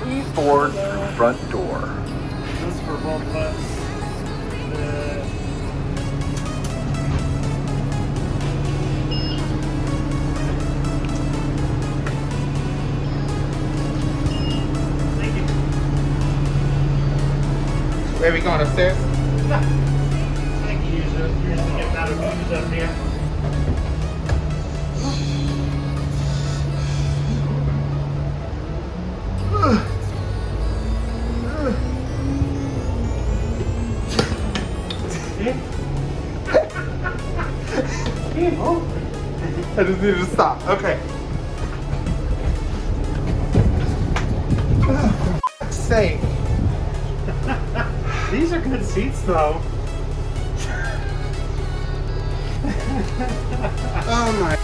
Please board through front door. This is for both of us. Thank you. Where are we going, upstairs? Thank you, user. You're just getting out of views up here. I just needed to stop. Okay. Oh, for fuck's sake. These are good seats, though. Oh my.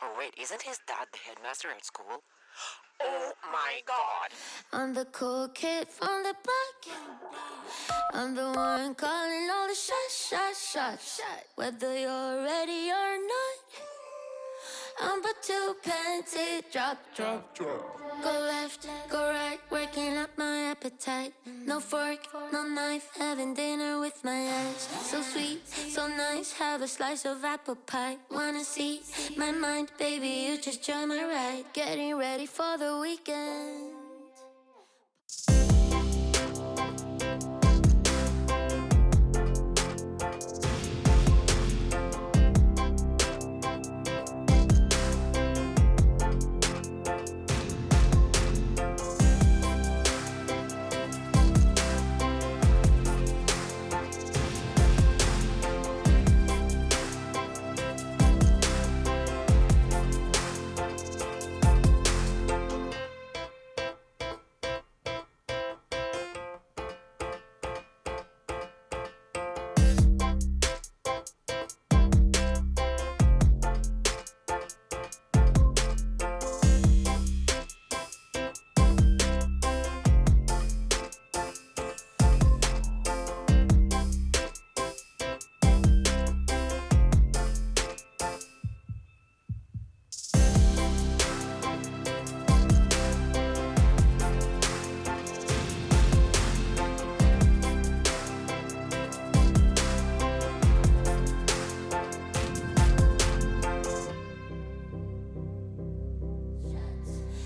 Oh wait, isn't his dad the headmaster at school? Oh my god! I'm the cool kid from the block. I'm the one calling all the shots. Whether you're ready or not, I'm but two panty drop. Go left, go right, working up my appetite. No fork, no knife, having dinner with my eyes. So sweet, so nice, have a slice of apple pie. Wanna see my mind, baby, you just join my ride. Getting ready for the weekend.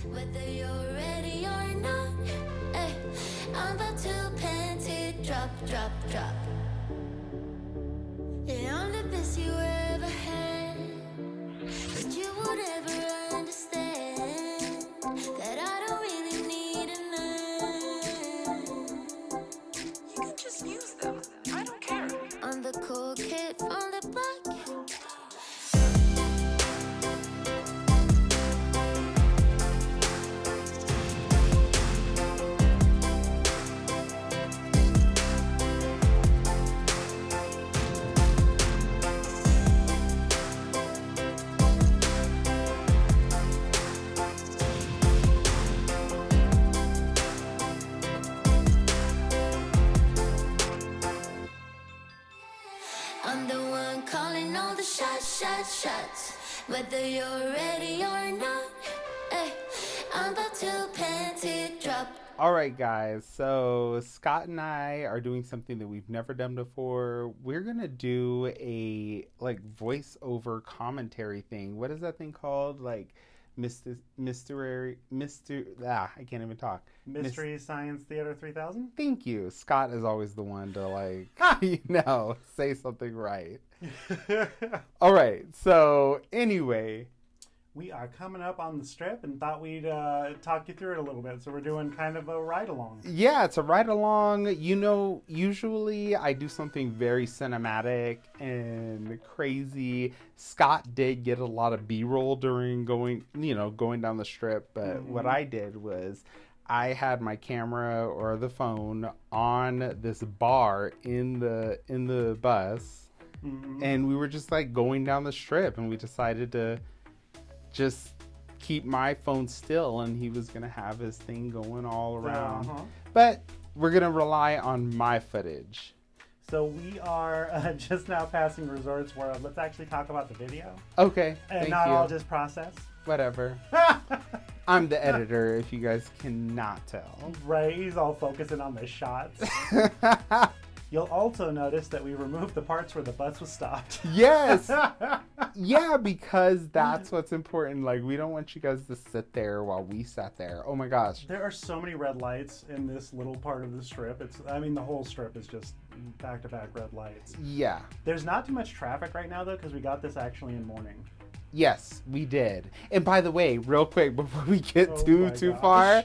Whether you're ready or not, I'm about to panty drop. Yeah, I'm the best you ever had, but you would ever understand that I don't really need a man. You can just use them. I don't care. I'm the cool kid from the block. I'm the one calling all the shots. Whether you're ready or not, I'm about to panty drop. All right, guys. So Scott and I are doing something that we've never done before. We're gonna do a voiceover commentary thing. What is that thing called? Like I can't even talk. Mystery Science Theater 3000? Thank you. Scott is always the one to say something right. All right. So anyway, We are coming up on the strip and thought we'd talk you through it a little bit. So we're doing kind of a ride-along. yeah, it's a ride along. Usually I do something very cinematic and crazy. Scott did get a lot of B-roll during going down the strip. But what I did was I had my camera or the phone on this bar in the bus. And we were just going down the strip, and we decided to just keep my phone still, and he was gonna have his thing going all around. But we're gonna rely on my footage. So we are just now passing Resorts World. Let's actually talk about the video. Okay, And thank not you. all just process. Whatever. I'm the editor, if you guys cannot tell. Right, he's all focusing on the shots. You'll also notice that we removed the parts where the bus was stopped. Yes. Yeah, because that's what's important. Like, we don't want you guys to sit there while we sat there. Oh my gosh. There are so many red lights in this little part of the strip. The whole strip is just back-to-back red lights. Yeah. There's not too much traffic right now, though, because we got this actually in morning. Yes, we did. And by the way, real quick, before we get Oh too far,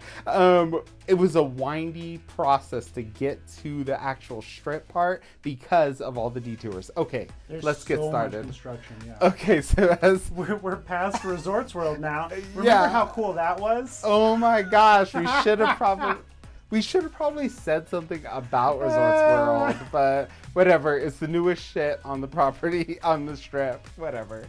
it was a windy process to get to the actual strip part because of all the detours. Okay, let's get started. Much construction, yeah. Okay, so as We're past Resorts World now. Remember Yeah. how cool that was? oh my gosh, we should have probably said something about Resorts World, but whatever. It's the newest shit on the property on the strip. Whatever.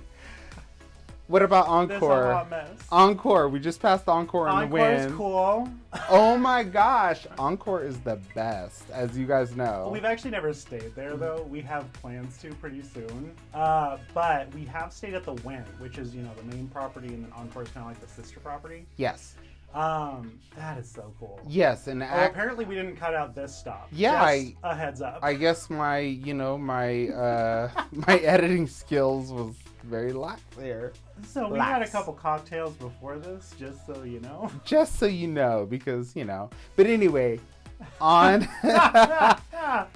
What about This Encore? a hot mess. Encore. We just passed Encore in the Encore's Wynn. cool. Oh my gosh, Encore is the best, as you guys know. We've actually never stayed there, though. We have plans to pretty soon. But we have stayed at the Wynn, which is, the main property, and then Encore is kind of like the sister property. Yes. That is so cool. Yes, and Apparently we didn't cut out this stop. Yeah, Just a heads up. I guess my my editing skills was very lax there. So we had a couple cocktails before this, just so you know. Just so you know, because But anyway, on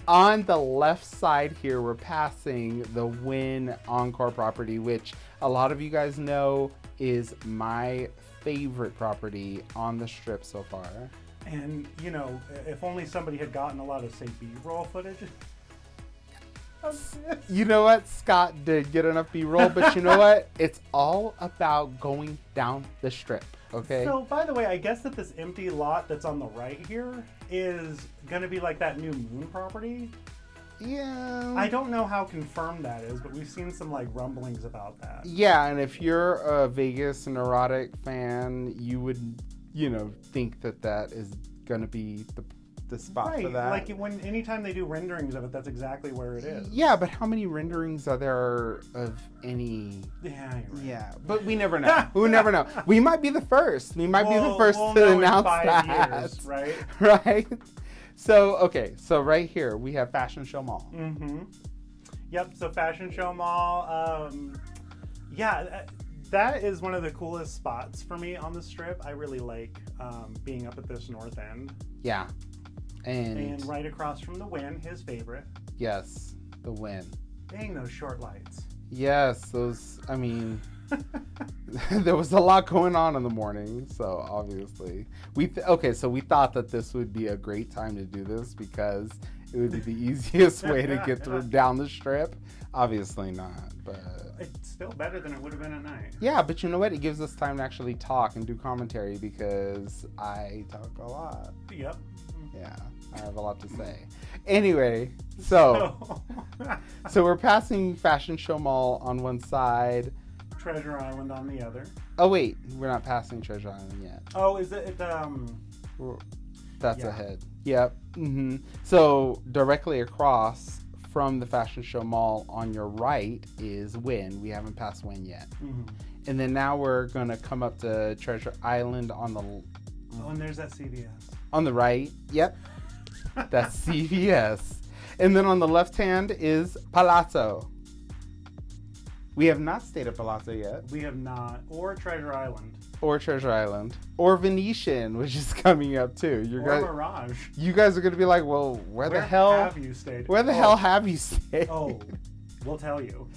on the left side here, we're passing the Wynn Encore property, which a lot of you guys know is my favorite property on the strip so far. And, if only somebody had gotten a lot of, say, B-roll footage. You know what? Scott did get enough B-roll, but you know what? It's all about going down the strip, okay? So, by the way, I guess that this empty lot that's on the right here is going to be like that new Moon property. Yeah. I don't know how confirmed that is, but we've seen some, rumblings about that. Yeah, and if you're a Vegas neurotic fan, you would, think that is going to be the spot for that. Like anytime they do renderings of it, that's exactly where it is. Yeah, but how many renderings are there of any? Yeah, you're right. Yeah, but we never know. We never know. We might be the first. We might be the first we'll to know in announce 5 that. years, right? Right. So so right here we have Fashion Show Mall. Mm-hmm. Yep. So Fashion Show Mall. That is one of the coolest spots for me on the strip. I really like being up at this north end. Yeah. And right across from the Wynn, his favorite. Yes, the Wynn. Dang, those short lights. Yes, those. I mean, there was a lot going on in the morning, so obviously we thought that this would be a great time to do this because it would be the easiest way to get down the strip. Obviously not, but it's still better than it would have been at night. Yeah, but you know what? It gives us time to actually talk and do commentary because I talk a lot. Yep. Yeah, I have a lot to say. Anyway, so we're passing Fashion Show Mall on one side. Treasure Island on the other. Oh wait, we're not passing Treasure Island yet. Oh, is it? That's ahead. Yep. Mm-hmm. So directly across from the Fashion Show Mall on your right is Wynn. We haven't passed Wynn yet. Mm-hmm. And then now we're gonna come up to Treasure Island on the. Oh, and there's that CVS. On the right, yep. That's CVS. And then on the left hand is Palazzo. We have not stayed at Palazzo yet. We have not. Or Treasure Island. Or Treasure Island. Or Venetian, which is coming up too. Mirage. You guys are going to be like, well, where the hell have you stayed? Where the hell have you stayed? Oh, we'll tell you.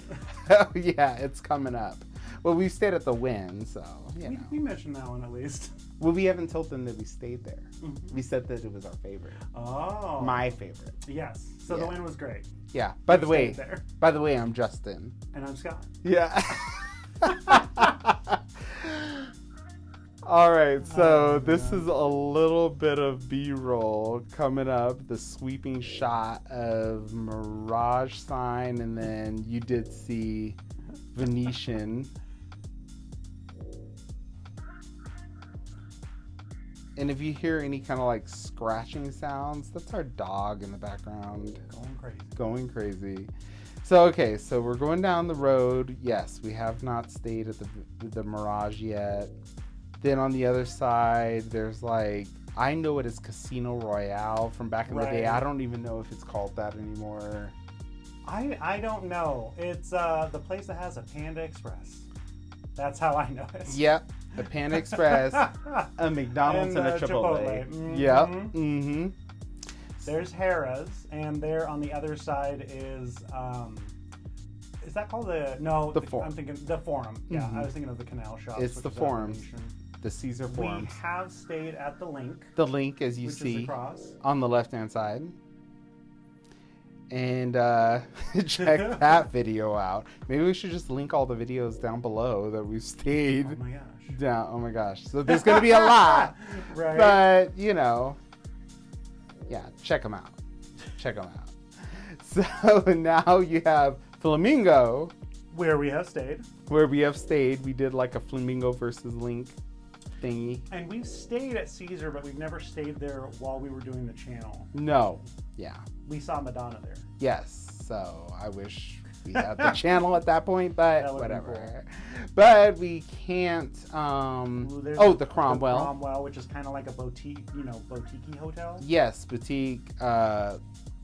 Oh, yeah, it's coming up. Well, we stayed at the Wynn, so, we mentioned that one at least. Well, we haven't told them that we stayed there. Mm-hmm. We said that it was our favorite. Oh. My favorite. Yes. So the Wynn was great. Yeah. By the way, I'm Justin. And I'm Scott. Yeah. All right. So this is a little bit of B-roll coming up. The sweeping shot of Mirage sign, and then you did see Venetian. And if you hear any kind of like scratching sounds, that's our dog in the background. Going crazy. So, okay, so we're going down the road. Yes, we have not stayed at the Mirage yet. Then on the other side, there's like, I know it as Casino Royale from back in the day. I don't even know if it's called that anymore. I don't know. It's the place that has a Panda Express. That's how I know it. Yep, a Panda Express, a McDonald's, and a Chipotle. Mm-hmm. Yep. Mm-hmm. There's Harrah's, and there on the other side is that called the Forum. I'm thinking the Forum. Yeah, Mm-hmm. I was thinking of the Canal Shops. It's the Forums, the Caesar Forums. We have stayed at the Linq. The Linq, as you which see is across on the left-hand side. And check that video out. Maybe we should just link all the videos down below that we've stayed. Oh my gosh. Down. Oh my gosh. So there's going to be a lot. Right. But, you know, yeah, check them out. Check them out. So now you have Flamingo. Where we have stayed. We did like a Flamingo versus Linq thingy. And we've stayed at Caesar, but we've never stayed there while we were doing the channel. No. Yeah. We saw Madonna there. Yes. So I wish we had the channel at that point, but whatever. Cool. But we can't. The Cromwell. The Cromwell, which is kind of like a boutique, boutique hotel. Yes, boutique.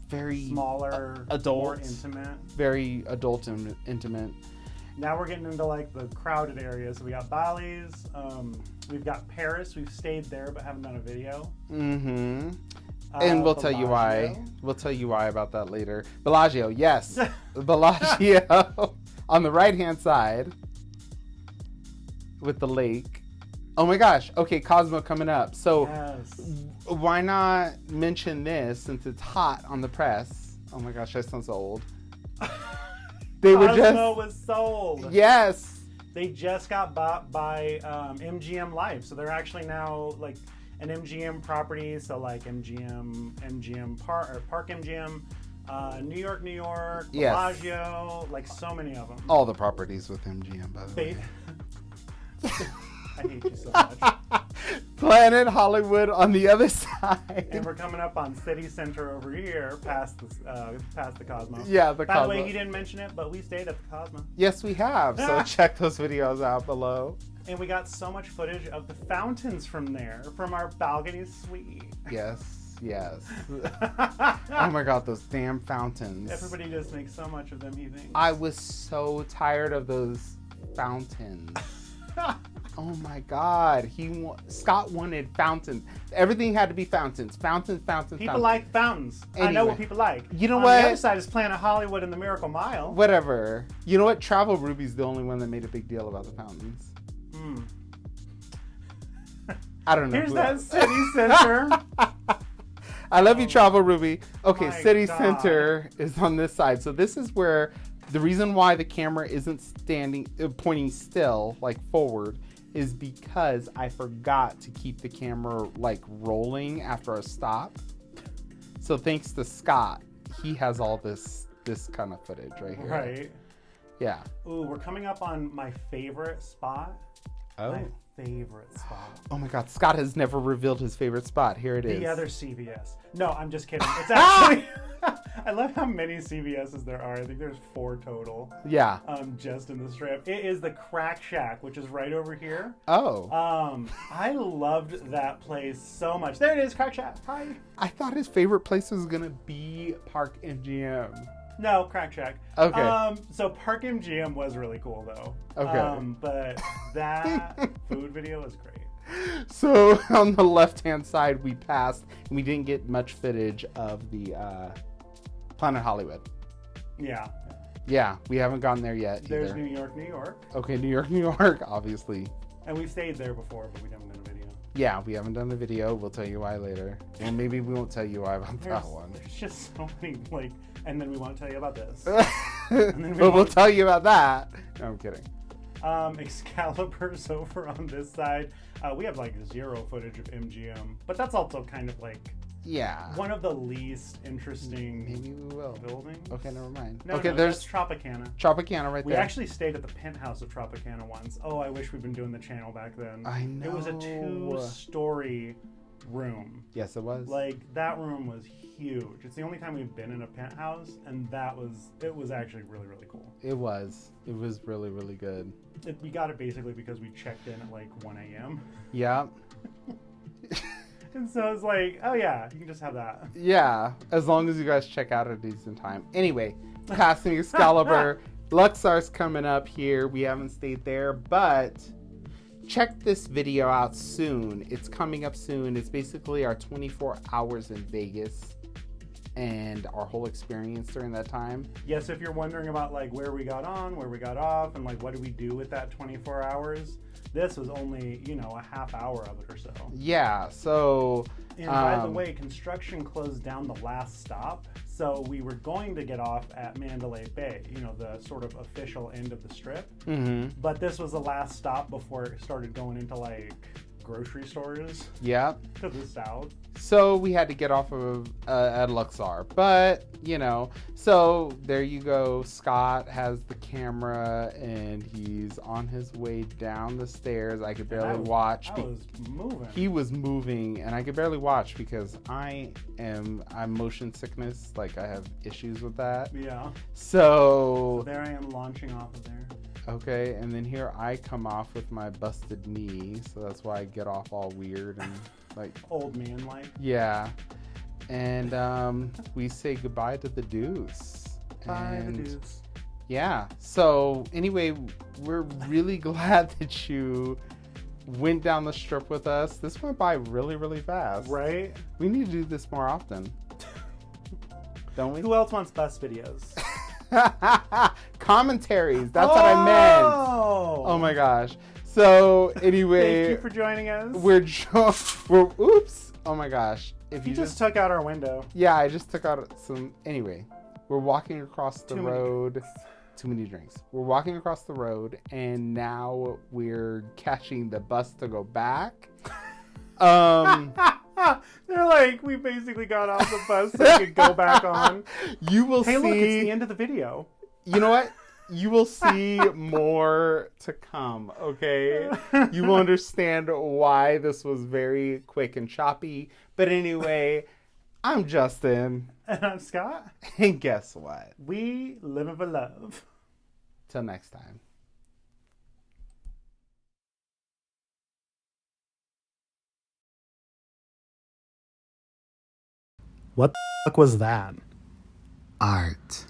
Very smaller, adult, more intimate. Very adult and intimate. Now we're getting into like the crowded areas. So we got Bali's. We've got Paris. We've stayed there, but haven't done a video. Mm-hmm. And we'll tell you why. We'll tell you why about that later. Bellagio, yes. Bellagio on the right-hand side with the lake. Oh my gosh. Okay, Cosmo coming up. So why not mention this since it's hot on the press? Oh my gosh, I sound so old. Cosmo was sold. Yes. They just got bought by MGM Life. So they're actually now like an MGM property. So like Park MGM, New York, Bellagio, like so many of them. All the properties with MGM, by the way. I hate you so much. Planet Hollywood on the other side. And we're coming up on City Center over here, past the Cosmo. Yeah, the Cosmo. By the way, he didn't mention it, but we stayed at the Cosmo. Yes, we have. So check those videos out below. And we got so much footage of the fountains from there, from our balcony suite. Yes. Oh my God, those damn fountains. Everybody just makes so much of them, he thinks. I was so tired of those fountains. Oh my God, Scott wanted fountains. Everything had to be fountains. People like fountains. Anyway, I know what people like. You know what? On the other side is Planet Hollywood and the Miracle Mile. Whatever. You know what? Travel Ruby's the only one that made a big deal about the fountains. I don't know. Here's that City Center. I love you, Travel Ruby. Okay, City Center is on this side. So this is where the reason why the camera isn't pointing still, like forward, is because I forgot to keep the camera like rolling after a stop. So thanks to Scott, he has all this kind of footage right here. Right. Yeah. Ooh, we're coming up on my favorite spot. Oh. My favorite spot. Oh my God, Scott has never revealed his favorite spot. Here it is. The other CVS. No, I'm just kidding. It's actually... I love how many CVS's there are. I think there's 4 total. Yeah. Just in the strip. It is the Crack Shack, which is right over here. Oh. I loved that place so much. There it is, Crack Shack. Hi. I thought his favorite place was gonna be Park MGM. No, Crack Shack. Okay. So Park MGM was really cool though. Okay. But that food video was great. So on the left-hand side, we passed, and we didn't get much footage of the Planet Hollywood. Yeah. Yeah, we haven't gotten there yet. There's either. New York. Okay, New York, obviously. And we've stayed there before, but we haven't done a video. Yeah, we haven't done the video. We'll tell you why later. And maybe we won't tell you why about that one. There's just so many, and then we won't tell you about this. But we'll tell you about that. No, I'm kidding. Excalibur's over on this side. We have like 0 footage of MGM, but that's also kind of like one of the least interesting maybe we will buildings. Okay, never mind. No, okay, there's Tropicana. Tropicana right there. We actually stayed at the penthouse of Tropicana once. Oh, I wish we'd been doing the channel back then. I know. It was a 2-story room. Yes, it was. Like, that room was huge. It's the only time we've been in a penthouse, and it was actually really, really cool. It was really, really good. We got it basically because we checked in at like 1 a.m. Yeah. And so it's like, oh yeah, you can just have that. Yeah, as long as you guys check out at a decent time. Anyway, passing Excalibur, Luxor's coming up here. We haven't stayed there, but check this video out soon. It's coming up soon. It's basically our 24 hours in Vegas and our whole experience during that time. Yes, if you're wondering about like where we got on, where we got off, and like what did we do with that 24 hours, this was only, a half hour of it or so. Yeah, so... And by the way, construction closed down the last stop, so we were going to get off at Mandalay Bay, the sort of official end of the strip. Mm-hmm. But this was the last stop before it started going into like grocery stores. Yeah. To the south. So we had to get off of at Luxor, but so there you go. Scott has the camera and he's on his way down the stairs. I could barely watch. I was moving. He was moving, and I could barely watch because I'm motion sickness. Like, I have issues with that. Yeah. So there I am launching off of there. Okay, and then here I come off with my busted knee, so that's why I get off all weird and like old man like. Yeah. And we say goodbye to the Deuce. Bye, the Deuce. Yeah. So anyway, we're really glad that you went down the strip with us. This went by really, really fast. Right? We need to do this more often. Don't we? Who else wants bus videos? Commentaries. That's what I meant. Oh my gosh. So anyway, thank you for joining us. We're oops. Oh my gosh. If you just took out our window. Yeah, I just took out some. Anyway, we're walking across the road. Too many drinks. We're walking across the road, and now we're catching the bus to go back. They're like, we basically got off the bus so we could go back on. You will see. Hey, look, it's the end of the video. You know what? You will see more to come, okay? You will understand why this was very quick and choppy. But anyway, I'm Justin. And I'm Scott. And guess what? We live for love. Till next time. What the fuck was that? Art.